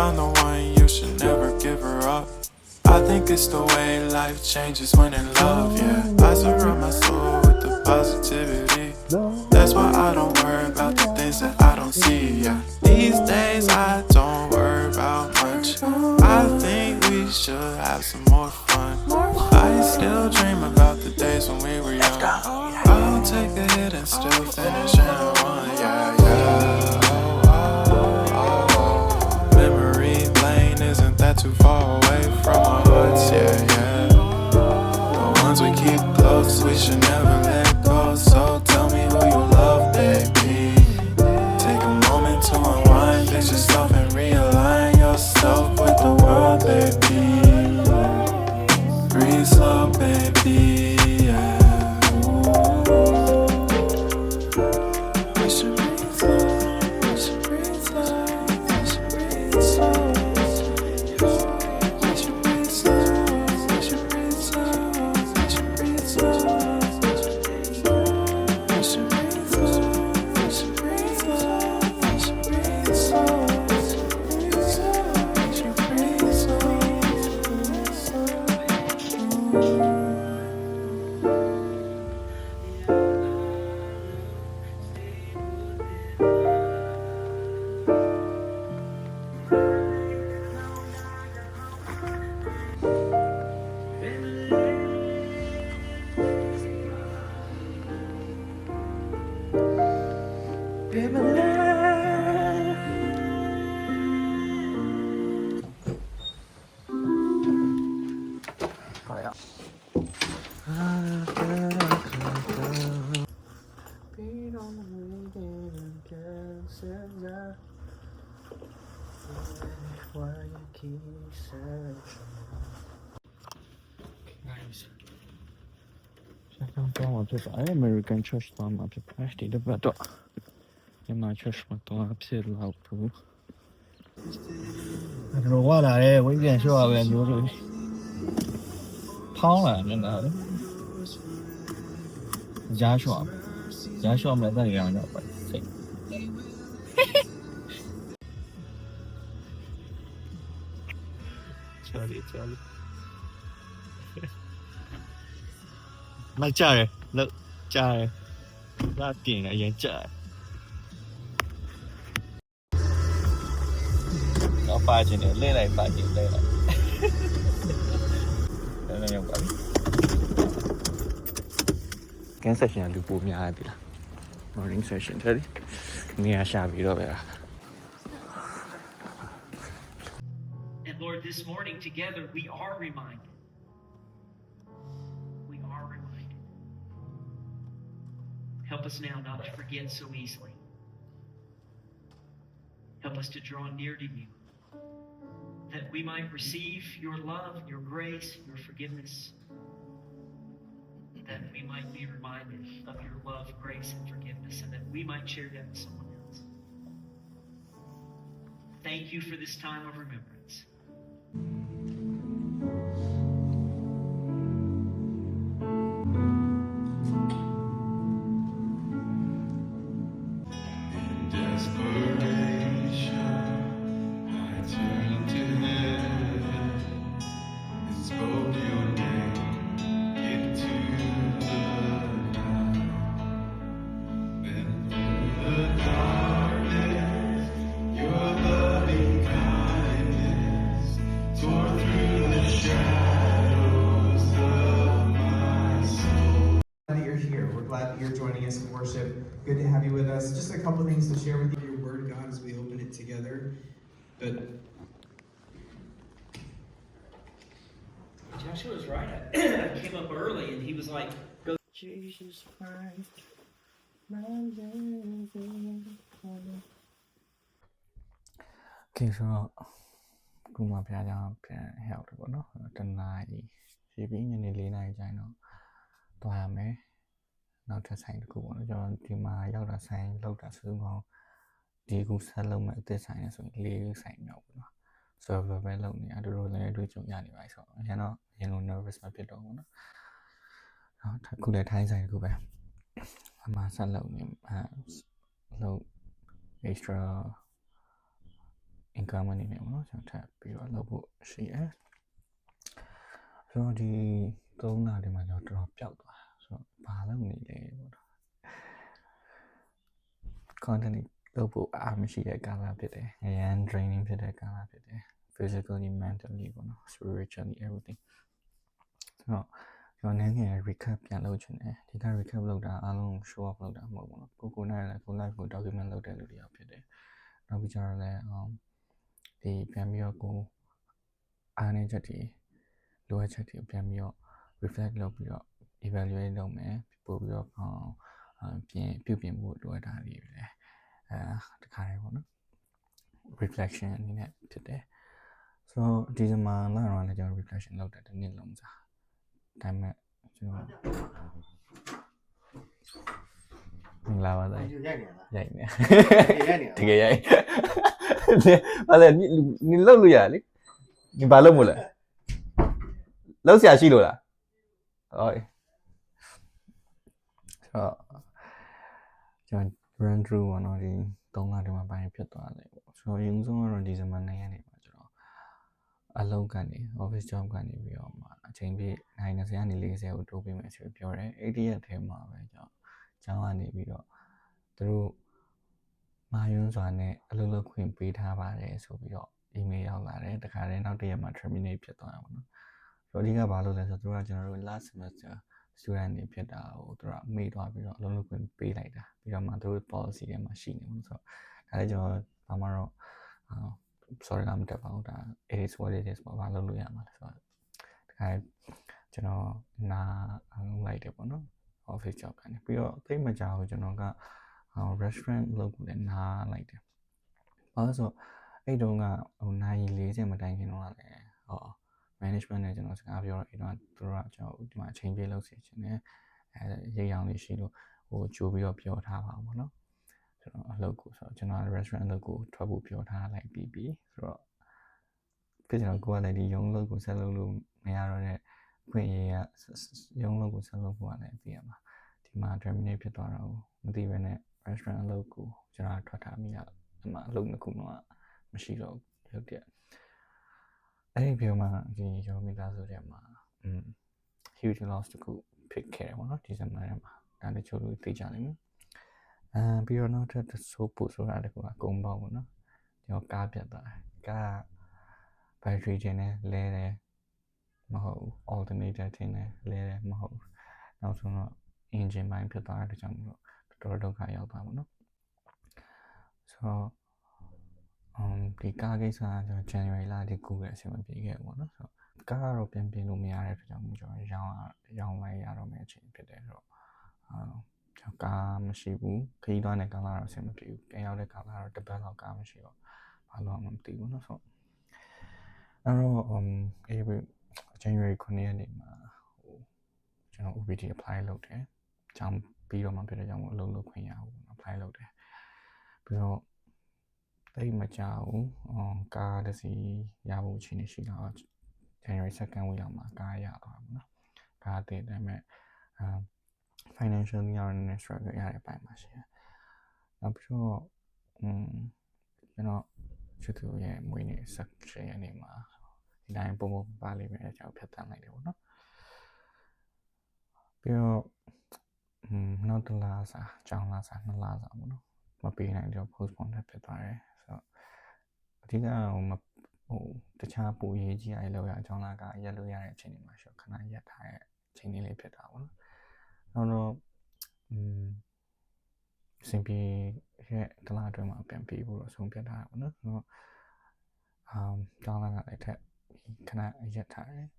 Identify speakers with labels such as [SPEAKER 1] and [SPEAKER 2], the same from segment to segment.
[SPEAKER 1] found the one, you should never give her up. I think it's the way life changes when in love, yeah. I surround my soul with the positivity. That's why I don't worry about the things that I don't see, yeah. These days I don't worry about much. I think we should have some more fun. I still dream about the days when we were young. I'll take a hit and still finish in one, yeah, yeah. Memory lane isn't that too far away from our hearts, yeah, yeah. The ones we keep close, we should never let go. So tell me who you love, baby. Take a moment to unwind, fix yourself and realign yourself with the world, baby. Breathe slow, baby, yeah. We should breathe slow, we should breathe slow, we should breathe slow. We should breathe slow, we should breathe slow, we should breathe slow. We should breathe slow, we should breathe slow, we should breathe slow. We should breathe slow, American Church သွားမှာဖြစ်ပါတယ်ဒီတစ်ပတ်တော့မြန်မာ Church မှာသွားဖြစ်လောက်ဘူးတော့ဝလာတယ်ဝိပြန်လျှော့ရပဲမျိုးတွေဖောင်းလာနေတာလေကြားလျှော့မယ်တဲ့ရောင်တော့ပဲစိတ်ချာလီလိုက်ကြတယ်လောက်ကြားတယ်လာတင်အရင်ကြားတော့ပါချင်တယ်လဲလိုက်ပါချင်လဲလိုက်လည်းရောက်ပါပြီကန်းဆက်ရှင်လူပိုများပြီလား morning session တဲ့နေရာရှာပြီးတော့ပဲလား
[SPEAKER 2] And Lord, this morning together we are reminded. We are reminded. Help us now not to forget so easily. Help us to draw near to you, that we might receive your love, your grace, your forgiveness, that we might be reminded of your love, grace, and forgiveness, and that we might share that with someone else. Thank you for this time of remembrance.
[SPEAKER 3] You're joining us in worship. Good to have you with us. Just a couple things to share with you. Your word, God, as we open it together. But
[SPEAKER 2] Joshua was right. I came up early and he was like, "Go, Jesus Christ."
[SPEAKER 1] ခင်ဆိုတော့ခုမှဖျားကြောင်ပြန်ရောက်တယ်ပေါ့နော်တနာကြီးရေပြီးညနေ4နာရီကျရင်တော့တွားရမယ်နောက်ထပ်ဆိုင်တစ်ခုပေါ့နော်ကျွန်တော်ဒီမှာရောက်တာဆိုင်လောက်တာဆိုတော့ဒီခုဆက်လုံးမဲ့အသက်ဆိုင်ရဆိုရင်4ဆိုင်မြောက်ပေါ့နော် server ပဲလုပ်နေအတူတူလည်းတွေ့ကြုံရနေပါဆိုတော့အရင်တော့အရင်လို nervous မဖြစ်တော့ဘူးနော်ခုလည်းထိုင်းဆိုင်တစ်ခုပဲအမှဆက်လုပ်နေလုပ် extra
[SPEAKER 4] income အနေနဲ့ပေါ့နော်ကျွန်တော်ထပ်ပြီးတော့လုပ်ဖို့ရှိတယ်ဆိုတော့ဒီ3လဒီမှာကျွန်တော်တော်တော်ပျောက်သွားဆိုတော့ဘာလုပ်နေလဲပေါ့နော် content လုပ်ဖို့အားမရှိတဲ့ကာလဖြစ်တယ်အရန် draining ဖြစ်တဲ့ကာလဖြစ်တယ် physically mentally ပေါ့နော် spiritually everything ဆိုတော့ကျွန်တော်နည်းနည်း recap ပြန်လုပ်ချင်တယ်ဒီက recap လုပ်တာအားလုံး show off လုပ်တာမဟုတ်ဘူးเนาะကိုနိုင်လည်းကို live ကို document လုပ်တဲ့လူတွေဖြစ်တယ်နောက်ပြီးကြတော့လည်းဒီပြန်ပြီးတော့ကိုအားနည်းချက်တွေလိုအပ်ချက်တွေပြန်ပြီးတော့ reflect လုပ်ပြီးတော့ evaluate လုပ်မယ်ပို့ပြီးတော့ပြုပြင်ဖို့လိုအပ်တာတွေပဲတခါလေးပေါ့နော် reflection အနေနဲ့ဖြစ်တယ်ဆိုတော့ဒီဇင်ဘာလတော့လည်းကျွန်တော် reflection လုပ်တယ်တစ်နှစ်လုံးစာဒါပေမဲ့ကျွန်တော်မင်္ဂလာပါဆိုင်ရိုက်နေတကယ်ရိုက်ဘာလဲ你လုပ်လို့ရလေ你ဘာလုပ်မလဲလုပ်ဆရာရှိလို့လားဟုတ်ဆိုတော့ကျွန်တော် run through ပေါ့နော်ဒီ3လတည်းမှာပိုင်းဖြစ်သွားတယ်ပေါ့ဆိုတော့အရင်ဆုံးကတော့ဒီဇင်ဘာ9ရက်နေ့မှာကျွန်တော်အလုပ်ကနေ office job ကနေပြီးတော့မှအချိန်ပြည့်9:20ကနေ40ကိုတိုးပေးမယ်ဆိုပြီးပြောတယ်80ရက်ထဲမှာပဲကျွန်တော်ကျောင်းကနေပြီးတော့သူတို့မာယွန်းစွာနဲ့အလုပ်လုပ်ခွင့်ပေးထားပါတယ်ဆိုပြီးတော့ email ရောက်လာတယ်တခါတည်းနောက်တစ်ရက်မှာ terminate ဖြစ်သွားတာပေါ့နော်ဆိုတော့အဓိကဘာလို့လဲဆိုတော့သူကကျွန်တော်တို့ last semester student တွေဖြစ်တာကိုသူကမေ့သွားပြီးတော့အလုပ်လုပ်ခွင့်ပေးလိုက်တာပြီးတော့မှသူတို့ policy ထဲမှာရှိနေဘူးဆိုတော့ဒါလည်းကျွန်တော်ဘာမှတော့sorry မတက်ပါဘူးဒါ it is what it is ပေါ့ဘာလုပ်လို့ရမှာလဲဆိုတော့တခါကျွန်တော်နာလိုက်တယ်ပေါ့နော် office job ကနေပြီးတော့သိမကြဘူးကျွန်တော်ကrestaurant လုပ်ကိုလည်းနားလိုက်တယ်ဘာလို့ဆိုအဲ့တုန်းကနိုင်40မတိုင်ခင်တော့လည်းmanagement နဲ့ကျွန်တော်စကားပြောတော့အဲ့တော့သူတို့ကကျွန်တော်ဒီမှာအချိန်ပြေးလုပ်စီချင်တယ်ရိပ်ရောင်လေးရှိလို့ကြိုးပြီးတော့ပြောထားပါဘောနော်ကျွန်တော်အလုပ်ကိုဆိုတော့ကျွန်တော် restaurant အလုပ်ကိုထွက်ဖို့ပြောထားလိုက်ပြီးဆိုတော့ဖြစ်ကျွန်တော်ကိုကလည်းဒီရုံးလုပ်ကိုဆက်လုပ်လို့မရတော့တဲ့ခွင့်ရရရုံးလုပ်ကိုဆက်လုပ်ဖို့ကလည်းပြီးရမှာဒီမှာ terminate ဖြစ်သွားတော့မသိဘဲနဲ့ restaurant အလုပ်ကိုကျွန်တော်ထွက်ထားမိရဒီမှာအလုပ်တစ်ခုမှမရှိတော့ရုပ်တဲ့အဲ့ဒီပြောမှာဒီရောမီသားဆိုတဲ့မှာhuge loss တခုဖြစ်ခဲ့တယ်ပေါ့နော်ဒီဇင်ဘာထဲမှာဒါလည်းချို့လို့သိကြလိမ့်မယ်ပြီးတော့နောက်ထပ်ဆိုပို့ဆိုတာတခုကကုန်းပေါက်ပေါ့နော်ကျွန်တော်ကားပြတ်သွားတယ်ကား battery တင်နဲ့လဲတယ်မဟုတ်ဘူး alternator တင်နဲ့လဲတယ်မဟုတ်ဘူးနောက်ဆုံးတော့ engine ပိုင်းဖြစ်သွားတဲ့ကြောင့်မို့တော်တော်ဒုက္ခရောက်သွားပါတော့ဆိုတော့ဒီကားကိစ္စကကျွန်တော် January လဒီကူခဲ့အဆင်မပြေခဲ့ဘူးပေါ့နော်ဆိုတော့ကားကတော့ပြန်ပြင်လို့မရတဲ့အတွက်ကြောင့်ကျွန်တော်ရောင်းလိုက်ရတော့မယ့်အချိန်ဖြစ်တယ်ဆိုတော့ကျွန်တော်ကားမရှိဘူးခရီးသွားတဲ့ကားကတော့အဆင်မပြေဘူးပြန်ရောက်တဲ့ကားကတော့တစ်ပတ်လောက်ကားမရှိတော့ဘာလို့မှမသိဘူးနော်ဆိုတော့အဲ့တော့January 9ရက်နေ့မှာကျွန်တော် OPT apply လုပ်တယ်ကျောင်းပြီးတော့မှဖြစ်တဲ့ကြောင့်အလုပ်လုပ်ခွင့်ရအောင် apply လုပ်တယ်ပြီးတော့တိတ်မကြောက်ဘူးကားတစ်စီးရဖို့အချိန်ရှိတော့ January 2nd week လောက်မှာကားရသွားပါတော့ကားတည်တယ်မဲ့financially ရောနည်း struggle ရတဲ့ပိုင်းမှာရှိတယ်နောက်ပြီးတော့ကျွန်တော်ချစ်သူရဲ့မွေးနေ့16ရက်နေ့မှာဒီတိုင်းပုံပါလေးပဲအကြောင်းဖြတ်တန်းလိုက်တယ်ပေါ့နော်ပြီးတော့နောက်တစ်လစာကျောင်းလာစာ2လစာပေါ့နော်မပေးနိုင်တော့ postpone ဖြစ်သွားတယ်ဆိုတော့အဓိကတခြားပူရေးကြီးအဲ့လောက်ရအကြောင်းလာကရက်လို့ရတဲ့အချိန်တွေမှာရှော့ခဏရက်ထားတဲ့အချိန်လေးဖြစ်တာပေါ့နော်နောက်တော့စင်ပြေရဲ့တလားအတွင်းမှာပြန်ပြေးဖို့တော့ဆုံးဖြတ်ထားတာပေါ့နော်ဆိုတော့ကျောင်းလာကလည်းထက်ခဏရက်ထားတယ်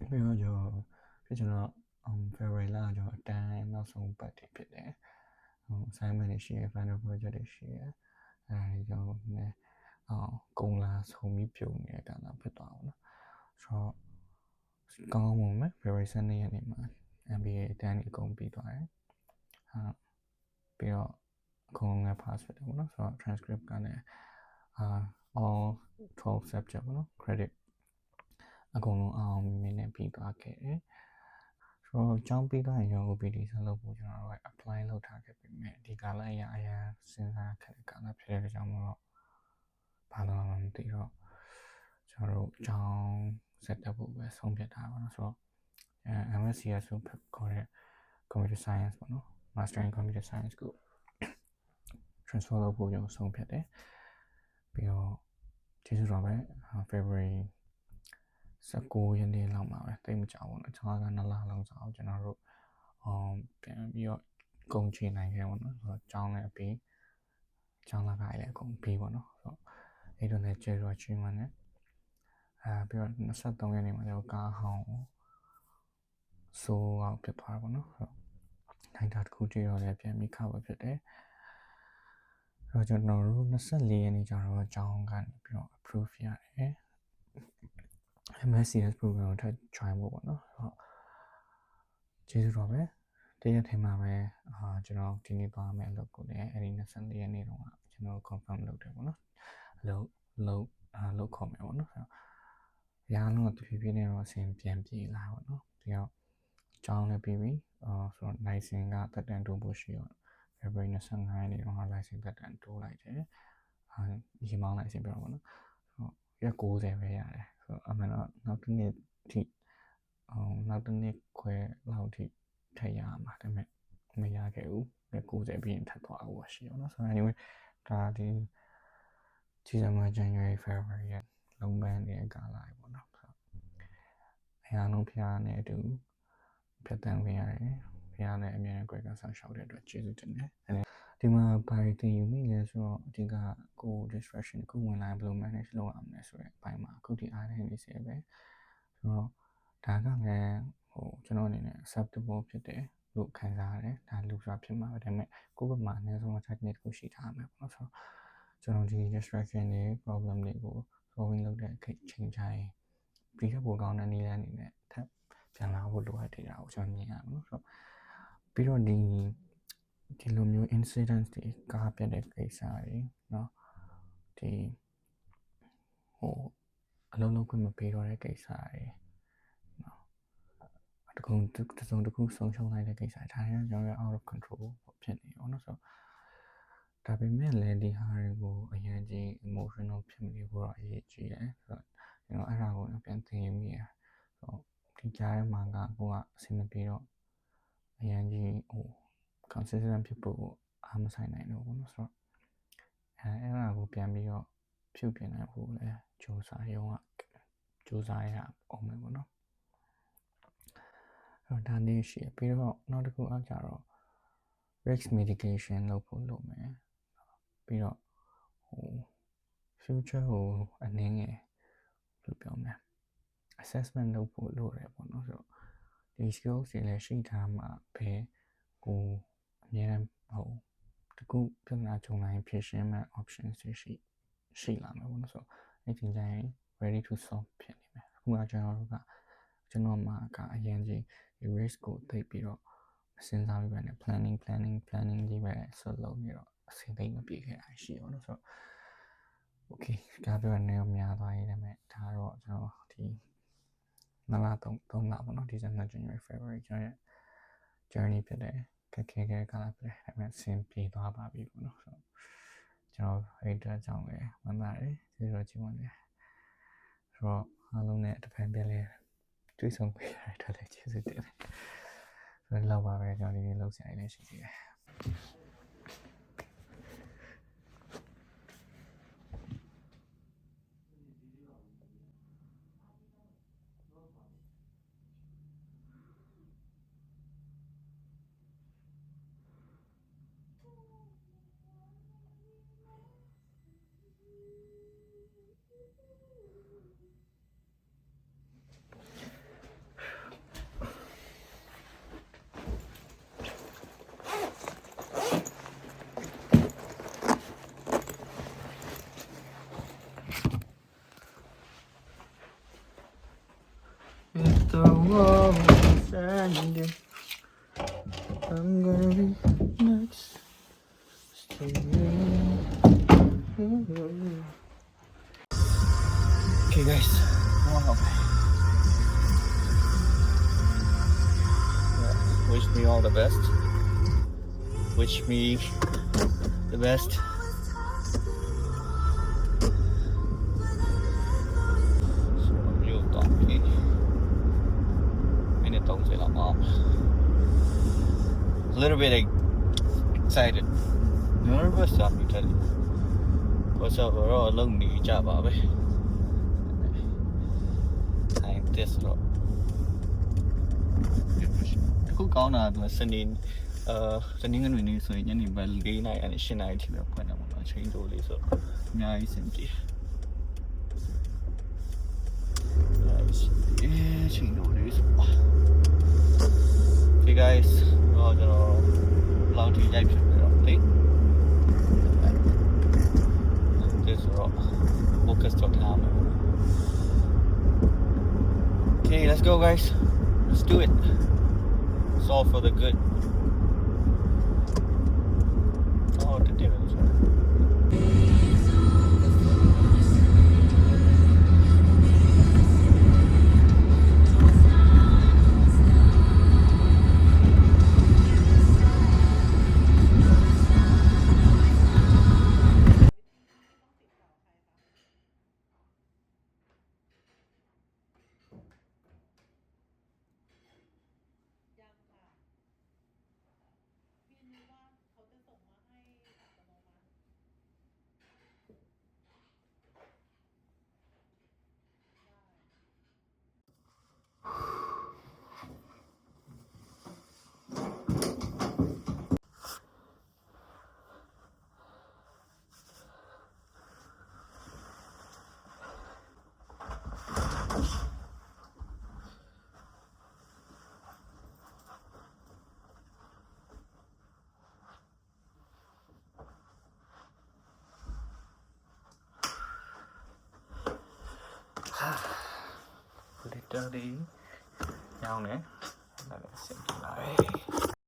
[SPEAKER 4] ပြီးတော့ကျွန်တော်February လကျွန်တော်အတန်းနောက်ဆုံးပတ်တွေဖြစ်တယ်assignment တွေရှိရယ် final project တွေရှိရယ်အဲဒီကြောင့်လည်းကုံလာဆုံးပြီးပြုံနေတဲ့ကာလဖြစ်သွားအောင်နော်ဆိုတော့ကောင်းပါမယ် February 12ရက်နေ့မှာ MBA အတန်းကြီးအကုန်ပြီးသွားတယ်ပြီးတော့အကုန်လုံးလည်း pass ဖြစ်တယ်ပေါ့နော်ဆိုတော့ transcript ကလည်းall 12 subject ပေါ့နော် credit အကုန်လုံးအောင်မြင်နေပြီးသွားခဲ့တယ်ဆိုတော့ကျောင်းပြီးသွားရင်ရော OPT ဆက်လုပ်ဖို့ကျွန်တော်တို့ apply လုပ်ထားခဲ့ပေမဲ့ဒီကာလအရာစဉ်းစားခက်တဲ့ကာလဖြစ်တဲ့ကြောင့်မို့တော့ ဘာလို့မှမသိတော့ကျွန်တော်တို့အကြောင်းဆက်တက်ဖို့ပဲဆုံးဖြတ်ထားပါတော့ဆိုတော့MSCS ဆိုခေါ်တဲ့ Computer Science ပေါ့နော် Master in Computer Science ကို transfer လုပ်ဖို့ကျွန်တော်ဆုံးဖြတ်တယ်ပြီးတော့ကျေးဇူးတော်ပဲ February 19 ရက်နေ့လောက်မှာပဲတိတ်မကြောက်ဘူးနော်ကျွန်တော်က2လလောက်ကြာအောင်ကျွန်တော်တို့ပြန်ပြီးတော့ကုန်ချင်နိုင်ခဲ့ပေါ့နော်ဆိုတော့ကျောင်းလည်းပြီးကျောင်းလာခိုင်းလည်းအကုန်ပြီးပေါ့နော်ဆိုတော့အဲ့တော့လည်းကျေးဇူးတော်ချီးမွမ်းတယ်ပြီးတော့23ရက်နေ့မှာကျွန်တော်ကားဟောင်းဆိုအောင်ဖြစ်သွားတာပေါ့နော်ဆိုတော့နိုင်တာတစ်ခုတည်းတော့လည်းပြန်ပြီးခါပဲဖြစ်တယ်အဲ့တော့ကျွန်တော်တို့24ရက်နေ့ကျတော့ကျောင်းကနေပြီးတော့ approve ရတယ် MSCS program ကိုထပ် join ဖို့ပေါ့နော်ဆိုတော့ကျေးဇူးတော်ပဲတရက်ထဲမှာပဲကျွန်တော်ဒီနေ့သွားမယ်အလုပ်ကိုလည်းအဲ့ဒီ24ရက်နေ့တော့ကျွန်တော် confirm လုပ်တယ်ပေါ့နော်အလုပ်ခေါ်မယ်ပေါ့နော်ဆိုတော့ရာလုံးကတဖြည်းဖြည်းနဲ့တော့အဆင်ပြန်ပြေလာပေါ့နော်ပြီးတော့ကျောင်းလည်းပြီးပြီဆိုတော့ license ကတက်တန်းတိုးဖို့ရှိတော့ February 25ရက်နေ့တော့ license တက်တန်းတိုးလိုက်တယ်ရေမောင်း license ပြတော့ပေါ့နော်ဆိုတော့ရက်90ပဲရတယ်ဆိုတော့အမှန်တော့နောက်တစ်နေ့ထိနောက်တစ်နေ့ခွဲလောက်ထိထပ်ရမှာဒါပေမဲ့မရခဲ့ဘူးရက်90ပြီးရင်ထပ်သွားဖို့ရှိရောနော်ဆိုတော့ anyway ဒါဒီDecember January February ရဲ့လုံးပန်းတဲ့ကာလတွေပေါ့နော်ဆိုတော့အရာလုံးဖျားနေအတူဖြတ်တန်းဝင်ရတယ်ဖျားနဲ့အမြဲတမ်းကြွယ်ကဆောက်ရှောက်တဲ့အတွက်ကျေးဇူးတင်တယ်ဒီမှာဘာတွေသင်ယူမိလဲဆိုတော့အဓိကကို distraction ကိုဝင်လာဘယ်လို manage လုပ်ရမလဲဆိုတဲ့အပိုင်းမှာအခုဒီအားနဲ့နေစေပဲဆိုတော့ဒါကလည်းကျွန်တော်အနေနဲ့ acceptable ဖြစ်တယ်လို့ခံစားရတယ်ဒါလူဆိုတာဖြစ်မှာပဲဒါပေမဲ့ကိုယ့်ဘက်မှာအနည်းဆုံး technique ကိုရှိထားမယ်ပေါ့နော်ဆိုတော့ကျွန်တော်ဒီ distraction တွေ problem တွေကို solving လုပ်တဲ့အချိန်တိုင်းပြီးတော့ပိုကောင်းတဲ့နည်းလမ်းအနေနဲ့ထပ်ပြန်လာဖို့လိုအပ်တယ်ဒါကိုကျွန်တော်မြင်ရမှာနော်ဆိုတော့ပြီးတော့ဒီလိုမျိုး incidents တွေကားပြတဲ့ကိစ္စတွေเนาะဒီအလုံးလုံးခွင့်မပေးတော့တဲ့ကိစ္စတွေเนาะတစုံတစ်ခုဆုံးရှုံးလိုက်တဲ့ကိစ္စဒါတွေကကျွန်တော် out of control ဖြစ်နေရောเนาะဆိုတော့ဒါပေမဲ့လည်းဒီဟာတွေကိုအရင်ကြီး emotional ဖြစ်နေဖို့တော့အရေးကြီးတယ်ဆိုတော့ကျွန်တော်အဲ့ဒါကိုပြန်သင်ယူမိရဆိုတော့ဒီကြားထဲမှာကိုကအဆင်မပြေတော့အရင်ကြီးconsistent ဖြစ်ဖို့အားမဆိုင်နိုင်တော့ဘူးเนาะဆိုတော့အဲ့ဒါကိုပြန်ပြီးတော့ဖြုတ်ပြင်နိုင်ဖို့လည်းစူးစမ်းရအောင်မယ်ပေါ့နော်အဲ့တော့ဒါနေရှိပြီးတော့နောက်တစ်ခုအကြတော့ risk mitigation လုပ်ဖို့လုပ်မယ်ပြီးတော့future ကိုအနည်းငယ်လို့ပြောမယ် assessment လုပ်ဖို့လိုတယ်ပေါ့နော်ဆိုတော့ဒီ skills တွေလည်းရှိထားမှာပဲကိုအများတကူပြဿနာကြုံနိုင်ဖြေရှင်းမဲ့ options တွေရှိလာမှာပေါ့နော်ဆိုတော့အဲ့ဒီကြရင် ready to solve ဖြစ်နေမယ်အခုကကျွန်တော်မှာကအရင်ကြီး risk ကိုသိပြီးတော့စဉ်းစားပြီးပဲနဲ့ planning ကြီးပဲဆက်လုပ်နေတော့အဆင်သိမ့်မပြေခဲ့တာရှိရောနော်ဆိုတော့ okay ဒါပြောနေများသွားရေးဒါပေမဲ့ဒါတော့ကျွန်တော်ဒီ3လပေါ့နော် December January February ကျွန်တော်ရဲ့ journey ဖြစ်တယ်ခက်ခဲကာလဖြစ်တယ်ဒါပေမဲ့ဆင်ပြေသွားပါပြီပေါ့နော်ဆိုတော့ကျွန်တော်အဲ့အတွက်ကြောင့်လည်းဝမ်းသာတယ်ကျေးဇူးတော်ကြီးပါတယ်ဆိုတော့အားလုံးနဲ့တစ်ဖက်ပြန်လဲတွေ့ဆုံပေးရတဲ့အတွက်လည်းကျေးဇူးတင်တယ်ဆိုတော့လောက်ပါပဲကျွန်တော်ဒီနေ့လုပ်စရာလေးရှိသေးတယ်The wall is standing. I'm gonna be next to you. Okay, guys. Wow. Wish me all the best. Wish me the best. little bit excited nervous อ่ะဒီထက်ဘာလို့အလုံးနေကြပါပဲ time this တော့အခုကောင်းတာသူစနေစနေငွေနေဆိုရင်ညနေပိုင်း4နာရီနဲ့7နာရီထိပဲဖွင့်တယ်ပေါ့နော်အချိန်တိုလေးဆိုအများကြီးစင်ပြေချိန်တိုလေးဆို Okay guys တော့ကျွန်တော်လောက်ထိရိုက်ဖြစ်ပြီးတော့လေ this rock focus on time okay let's go guys let's do it it's all for the good oh the devil literally ညောင်းတယ်ဒါလည်းစင်ကြလာပဲ